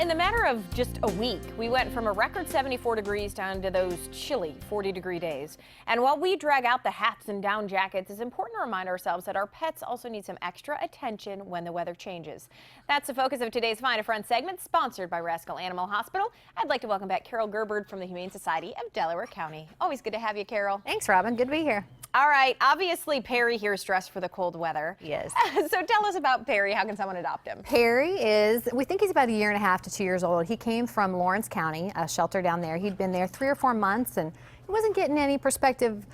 in the matter of just a week, we went from a record 74 degrees down to those chilly 40-degree days. And while we drag out the hats and down jackets, it's important to remind ourselves that our pets also need some extra attention when the weather changes. That's the focus of today's Find a Friend segment, sponsored by Rascal Animal Hospital. I'd like to welcome back Carol Gerberd from the Humane Society of Delaware County. Always good to have you, Carol. Thanks, Robin. Good to be here. All right, obviously Perry here is dressed for the cold weather. Yes. So tell us about Perry. How can someone adopt him? Perry we think he's about 1.5 to 2 years old. He came from Lawrence County, a shelter down there. He'd been there 3 or 4 months, and he wasn't getting any prospective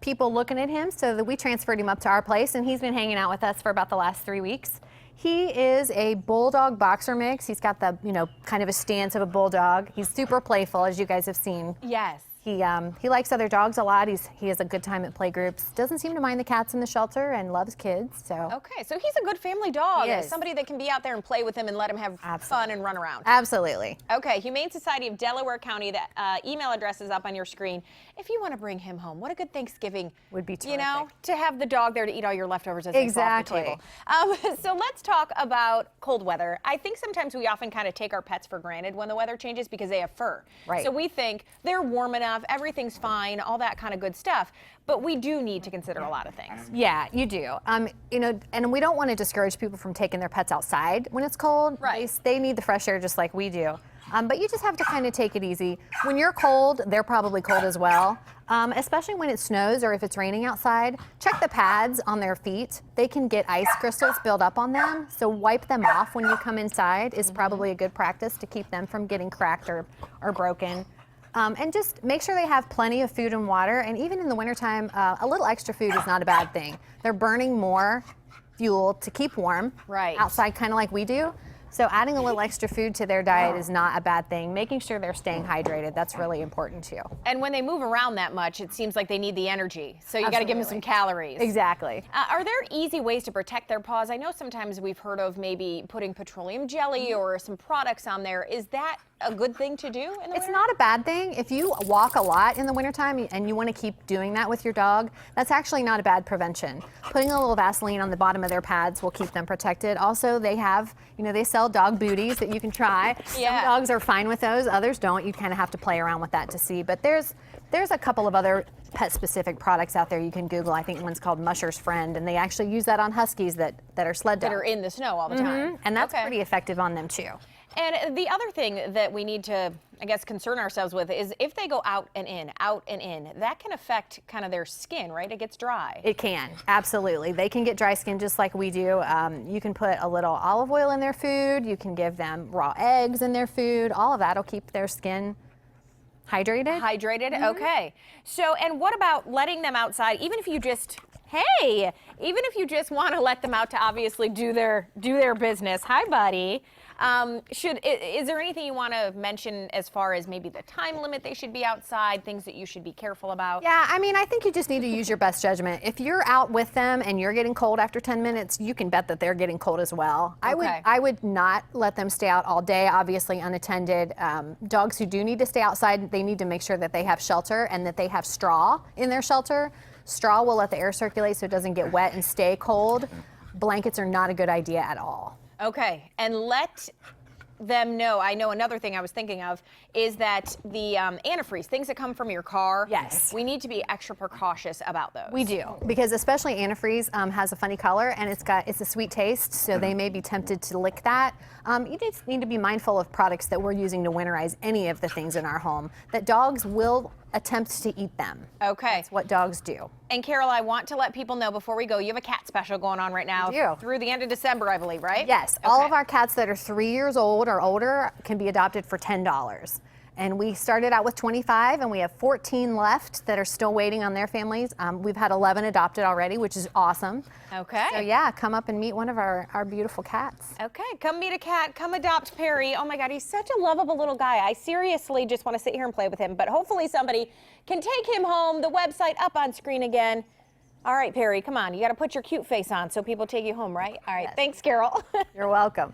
people looking at him, so that we transferred him up to our place, and he's been hanging out with us for about the last 3 weeks. He is a bulldog boxer mix. He's got the, kind of a stance of a bulldog. He's super playful, as you guys have seen. Yes. He likes other dogs a lot. He has a good time at play groups. Doesn't seem to mind the cats in the shelter and loves kids. So okay, so he's a good family dog. He is. Somebody that can be out there and play with him and let him have fun and run around. Absolutely. Okay, Humane Society of Delaware County. The email address is up on your screen. If you want to bring him home, what a good Thanksgiving would be. Terrific. To have the dog there to eat all your leftovers as they fall off the table. So let's talk about cold weather. I think sometimes we often kind of take our pets for granted when the weather changes because they have fur. Right. So we think they're warm enough, everything's fine, all that kind of good stuff. But we do need to consider a lot of things. Yeah, you do. And we don't want to discourage people from taking their pets outside when it's cold. Right. They need the fresh air just like we do. But you just have to kind of take it easy. When you're cold, they're probably cold as well. Especially when it snows or if it's raining outside. Check the pads on their feet. They can get ice crystals build up on them. So wipe them off when you come inside is probably a good practice to keep them from getting cracked or broken. And just make sure they have plenty of food and water. And even in the wintertime, a little extra food is not a bad thing. They're burning more fuel to keep warm outside, kind of like we do. So adding a little extra food to their diet is not a bad thing. Making sure they're staying hydrated, that's really important too. And when they move around that much, it seems like they need the energy. So you got to give them some calories. Exactly. Are there easy ways to protect their paws? I know sometimes we've heard of maybe putting petroleum jelly or some products on there. Is that a good thing to do in the winter? It's not a bad thing. If you walk a lot in the wintertime and you want to keep doing that with your dog, that's actually not a bad prevention. Putting a little Vaseline on the bottom of their pads will keep them protected. Also, they have, they sell dog booties that you can try. Yeah. Some dogs are fine with those, others don't. You kind of have to play around with that to see. But there's a couple of other pet-specific products out there you can Google. I think one's called Musher's Friend, and they actually use that on huskies that are sled dogs. That are in the snow all the time. And that's pretty effective on them too. And the other thing that we need to, I guess, concern ourselves with is if they go out and in, that can affect kind of their skin, right? It gets dry. It can, absolutely. They can get dry skin just like we do. You can put a little olive oil in their food. You can give them raw eggs in their food. All of that will keep their skin hydrated. Okay. So, and what about letting them outside, even if you just want to let them out to obviously do their business. Hi, buddy. Is there anything you want to mention as far as maybe the time limit they should be outside, things that you should be careful about? Yeah, I think you just need to use your best judgment. If you're out with them and you're getting cold after 10 minutes, you can bet that they're getting cold as well. Okay. I would not let them stay out all day, obviously unattended. Dogs who do need to stay outside, they need to make sure that they have shelter and that they have straw in their shelter. Straw will let the air circulate so it doesn't get wet and stay cold. Blankets are not a good idea at all. Okay, and let them know. I know another thing I was thinking of is that the antifreeze, things that come from your car. Yes. We need to be extra precautious about those. We do, because especially antifreeze has a funny color and it's a sweet taste, so they may be tempted to lick that. You just need to be mindful of products that we're using to winterize any of the things in our home, that dogs will attempt to eat them. Okay. That's what dogs do. And Carol, I want to let people know before we go, you have a cat special going on right now. We do. Through the end of December, I believe, right? Yes. Okay. All of our cats that are 3 years old or older can be adopted for $10. And we started out with 25 and we have 14 left that are still waiting on their families. We've had 11 adopted already, which is awesome. Okay. So yeah, come up and meet one of our beautiful cats. Okay, come meet a cat, come adopt Perry. Oh my God, he's such a lovable little guy. I seriously just want to sit here and play with him, but hopefully somebody can take him home. The website up on screen again. All right, Perry, come on. You got to put your cute face on so people take you home, right? All right, Thanks, Carol. You're welcome.